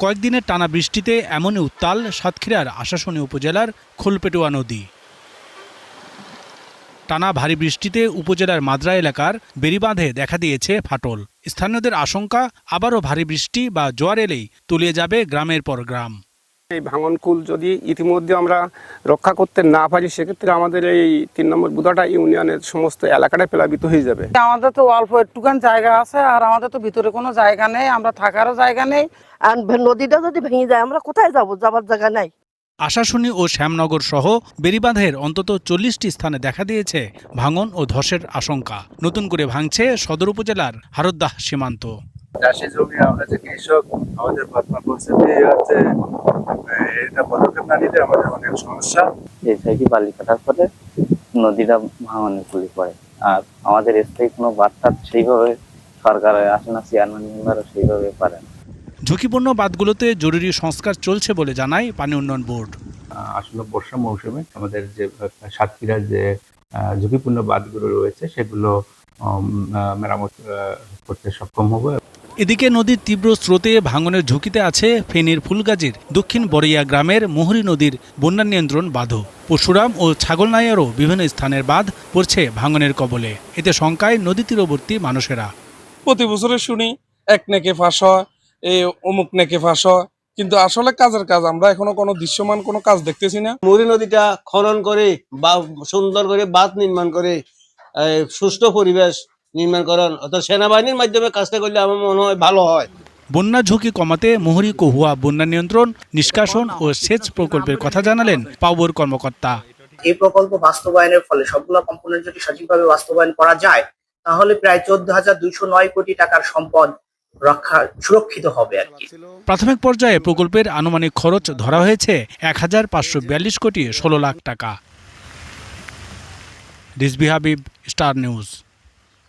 কয়েকদিনের টানা বৃষ্টিতে এমনই উত্তাল সাতক্ষীরার আশাশুনি উপজেলার খোলপেটুয়া নদী। টানা ভারী বৃষ্টিতে উপজেলার মাদ্রা এলাকার বেড়িবাঁধে দেখা দিয়েছে ফাটল। স্থানীয়দের আশঙ্কা, আবারও ভারী বৃষ্টি বা জোয়ার এলেই তলিয়ে যাবে গ্রামের পর গ্রাম। এই ভাঙনকুল যদি ইতিমধ্যে আমরা রক্ষা করতে না পারি, সেক্ষেত্রে আমাদের এই ৩ নম্বর বুদাটা ইউনিয়নের সমস্ত এলাকাটা প্লাবিত হয়ে যাবে। আমাদের তো অল্প একটুখান জায়গা আছে, আর আমাদের তো ভিতরে কোনো জায়গা নেই, আমরা থাকারও জায়গা নেই। আর নদীটা যদি ভেঙে যায় আমরা কোথায় যাবো, যাবার জায়গা নাই। আশাশুনি ও শ্যামনগর সহ বেড়িবাঁধের অন্তত ৪০টি স্থানে দেখা দিয়েছে ভাঙন ও ধসের আশঙ্কা। নতুন করে ভাঙছে সদর উপজেলার হারুদ্দাহ সীমান্ত। চাষি জমি আমরা যে কৃষক, আমাদের পরিস্থিতি হচ্ছে এটা পদক্ষেপ না নিলে আমাদের অনেক সমস্যা। এই সাইডে বালি কাটার পরে নদীটা ভাঙনের কুলি পড়ে, আর আমাদের স্থায়ী কোনো বার্তা সেইভাবে সরকারের আসে না, চেয়ারম্যান মেম্বারও সেইভাবে পারে না। ঝুঁকিপূর্ণ বাঁধগুলোতে জরুরি সংস্কার চলছে বলে জানায় পানি উন্নয়ন বোর্ড। আসলে বর্ষা মৌসুমে আমাদের যে সাতক্ষীরার যে ঝুঁকিপূর্ণ বাঁধগুলো রয়েছে সেগুলো মেরামত করতে সক্ষম হবে। এদিকে নদীর তীব্র স্রোতে ভাঙনের ঝুঁকিতে আছে ফেনীর ফুলগাজীর দক্ষিণ বড়িয়া গ্রামের মুহুরী নদীর বন্যা নিয়ন্ত্রণ বাঁধও। পরশুরাম ও ছাগলনাইয়ারও বিভিন্ন স্থানের বাঁধ পড়ছে ভাঙনের কবলে। এতে শঙ্কায় নদী তীরবর্তী মানুষেরা। প্রতি বছরে শুনি এক নেকে ফাঁস হয়, এই অমুক নেকে ফাঁস হয়, কিন্তু আসলে কাজের কাজ আমরা এখনো কোনো দৃশ্যমান কোনো কাজ দেখতেছি না। মুহুরী নদীটা খনন করে বা সুন্দর করে বাঁধ নির্মাণ করে সুষ্ঠু পরিবেশ নির্মাণ করেন, অর্থাৎ সেনাবাহিনীর মাধ্যমে কাজটা করলে আমার মনে হয় ভালো হয়। বন্যা ঝুঁকি কমাতে মুহুরী কহুয়া বন্যা নিয়ন্ত্রণ, নিষ্কাশন ও সেচ প্রকল্পের কথা জানালেন পাউবোর কর্মকর্তা। এই প্রকল্প বাস্তবায়নের ফলে সবগুলো কম্পোনেন্ট যদি সঠিকভাবে বাস্তবায়ন করা যায়, তাহলে প্রায় 14,209 কোটি টাকার সম্পদ সুরক্ষিত হবে আর কি। প্রাথমিক পর্যায়ে প্রকল্পের আনুমানিক খরচ ধরা হয়েছে 1,542 কোটি 16 লাখ টাকা। Rizvi Habib, star news.